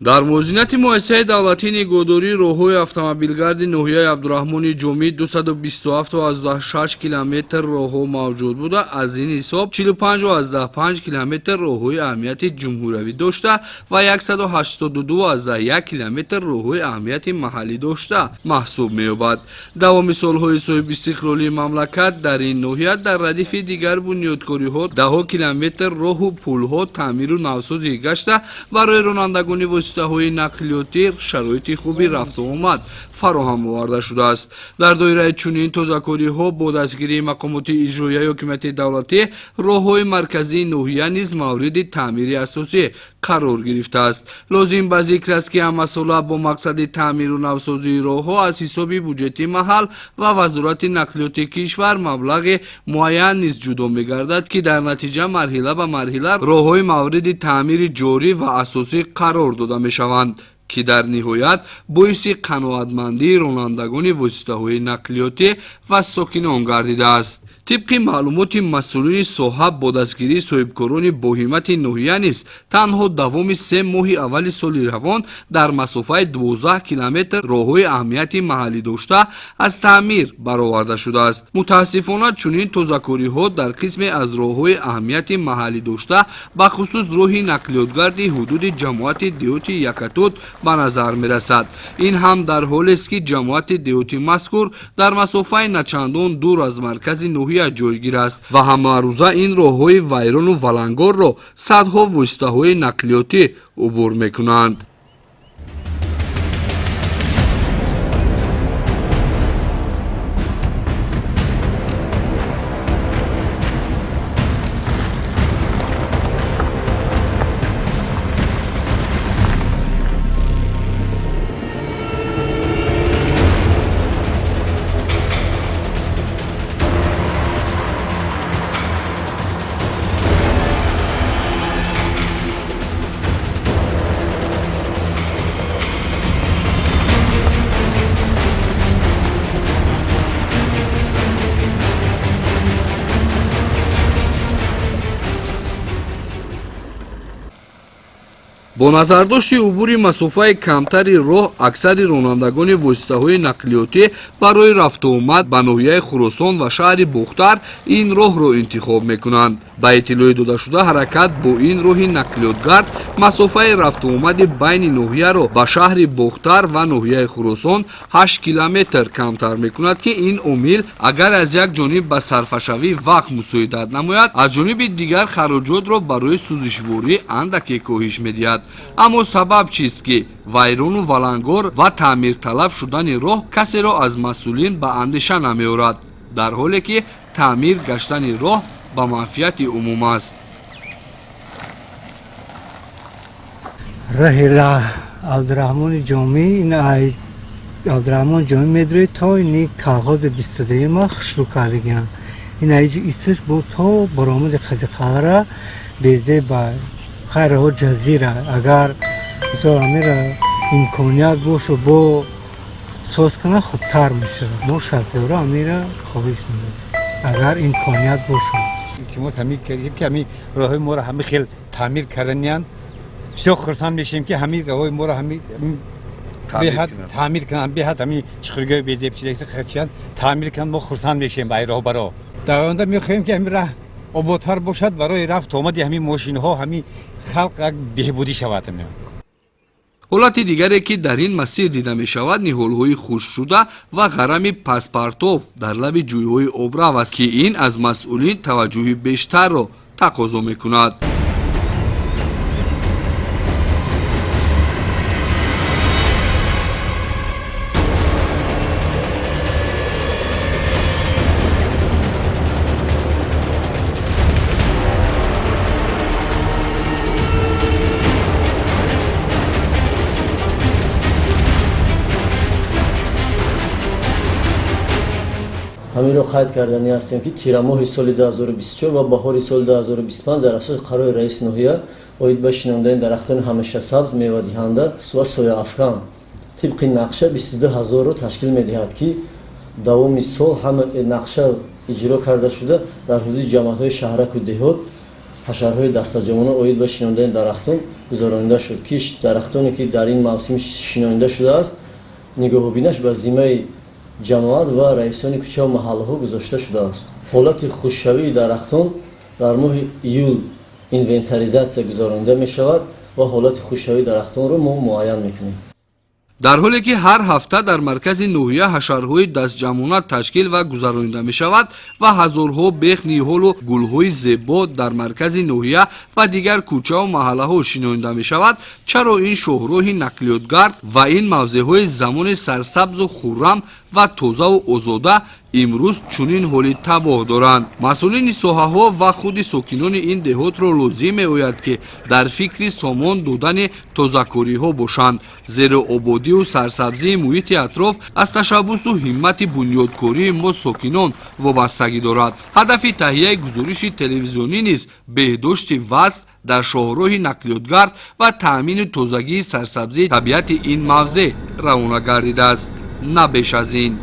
дар муозинати муассисаи давлатии нигоҳдории роҳҳои автомобилгарди ноҳияи Абдураҳмони Ҷомӣ 227.6 километр роҳҳо мавҷуд буда, аз ин ҳисоб 45.5 километр роҳҳои аҳамияти ҷумҳуриявӣ дошта ва 182.1 километр роҳҳои аҳамияти маҳаллӣ дошта маҳсуб меёбад. Давоми солҳои соҳиби истиқлолии мамлакат дар ин ноҳия дар радифи дигар бунёдкориҳо даҳо километр роҳу пулҳо таъмиру навсозӣ гашта, барои ронандагони воситаҳои нақлиётӣ шароити хуби рафтуомад фароҳам оварда шудааст. Дар доираи чунин тозакориҳо бо дастгирии мақомоти иҷроияи ҳокимияти давлатӣ роҳҳои марказии ноҳия низ мавриди таъмири асосӣ қарор гирифтааст. Лозим ба зикр аст ки ҳамасола бо мақсади таъмиру навсозии роҳҳо аз ҳисоби буҷети маҳал ва вазорати нақлиёти кишвар маблағи муайян низ ҷудо мегардад, ки дар натиҷа марҳила ба марҳила роҳҳои мавриди таъмири ҷорӣ ва асосӣ қарор дода мешаванд, ки дар ниҳоят боиси қаноатмандии ронандагони воситаҳои нақлиётӣ ва сокинон гардидааст. طبق معلومات مسئولین صاحب با دستگیری صاحبکاران با همت ناحیه نیز تنها دوام 3 ماه اول سال روان در مسافت 12 کیلومتر راههای اهمیت محلی داشته از تعمیر برآورده شده است. متاسفانه چنین تازه‌کاری‌ها در قسم از راههای اهمیت محلی داشته به خصوص راه نقلیاتگرد حدود جماعت دیوت یکتوت به نظر می‌رسد. این هم در حالی است که جماعت دیوت مذکور در مسافت نچندان دور از مرکز ناحیه جایگیر است و همه روزه این راههای ویران و ولنگار را صدها واسطه‌های نقلیاتی عبور می‌کنند. با نظرداشت عبور مسافه کمتری راه اکثر رانندگان واسطه‌های نقلیاتی برای رفت و آمد به ناحیه خراسان و شهر بختر این راه را انتخاب می‌کنند. با اطلاع داده شده حرکت با این راه نقلیاتگرد مسافه رفت و آمد بین ناحیه را به شهر بختر و ناحیه خراسان 8 کیلومتر کمتر می‌کند که این عامل اگر از یک جانب به صرفه‌شوی وقت مساعدت نماید، از جانب دیگر خراجات را برای سوزشواری اندکی کاهش می‌دهد. اما سبب چیست که ویران و ولنگار و تعمیر طلب شدن راه کسی را از مسئولین به اندیشه نمی‌آورد، در حالی که تعمیر گشتن راه به منفعت عموم است. راه عبدالرحمن جامی این عبدالرحمن جامی میدره تا این کاغذ 22 ماه شروع کردگیان این ایجا ایسش بود تا برآمد خزیقه بیزه با خیر ها جزیره اگر مثلا میره امکانیت باشه با ساز کنه خوبتر میشه. ما شفیاره میره خوبش میشه اگر امکانیت باشه. التماس همین کردیم که همین راه ما را همین خیلی تعمیر کردنیان بسیار خرسند میشیم که همین راه ما را همین تعمیر کنن بیاد همین چخرگاه بیزه بچیدگی خرچیان تعمیر کنن ما خرسند میشیم برای راه برا. در آینده میخواهیم که همین راه آبادتر باشد برای رفت آمد همین ماشین ها همین خلق بهبودی شود. حالت دیگری که در این مسیر دیده می شود نهال‌های خشک شده و غرم پاسپارتوف در لب جوی‌های آبرو است که این از مسئولین توجه بیشتر را تقاضا می کند. همین رو قید کردنی هستیم که تیر ماه سال 2024 و بهار سال 2025 در اساس قرار رئیس ناحیه اوید به شناندن درختان همیشه سبز میوه دهنده و سویا افغان طبق نقشه 22000 رو تشکیل میدهد که دوام سال هم نقشه اجرا کرده شده در حدود جماعت‌های شهرک و دهات ҳашарҳои дастаҷамона оид ба шиноидаи дарахтон гузаронида шуд, ки дарахтоне ки дар ин мавсим шиноида шудааст нигоҳубинаш ба зиммаи ҷамоат ва раисони кӯчаву маҳаллаҳо гузошта шудааст. ҳолати хушшавии дарахтон дар моҳи июл инвентаризатсия гузаронида мешавад ва ҳолати хушшавии дарахтонро мо муайян мекунем. дар ҳоле ки ҳар ҳафта дар маркази ноҳия ҳашарҳои дастҷамона ташкил ва гузаронида мешавад ва ҳазорҳо бех, ниҳолу гулҳои зебо дар маркази ноҳия ва дигар кӯчаву маҳаллаҳо шиноида мешавад, чаро ин шоҳроҳи нақлиётгард ва ин мавзеъҳои замони сарсабзу хуррам ва тозаву озода имрӯз чунин ҳоли табоҳ доранд? масъулини соҳаҳо ва худи сокинони ин деҳотро лозим меояд ки дар фикри сомон додани тозакориҳо бошанд, зеро ободию сарсабзии муҳити атроф аз ташаббусу ҳиммати бунёдкории мо сокинон вобастагӣ дорад. ҳадафи таҳияи гузориши телевизионӣ низ беҳдошти вазн дар шоҳроҳи нақлиётгард ва таъмини тозагии сарсабзии табиати ин мавзеъ равона гардидааст, на беш аз ин.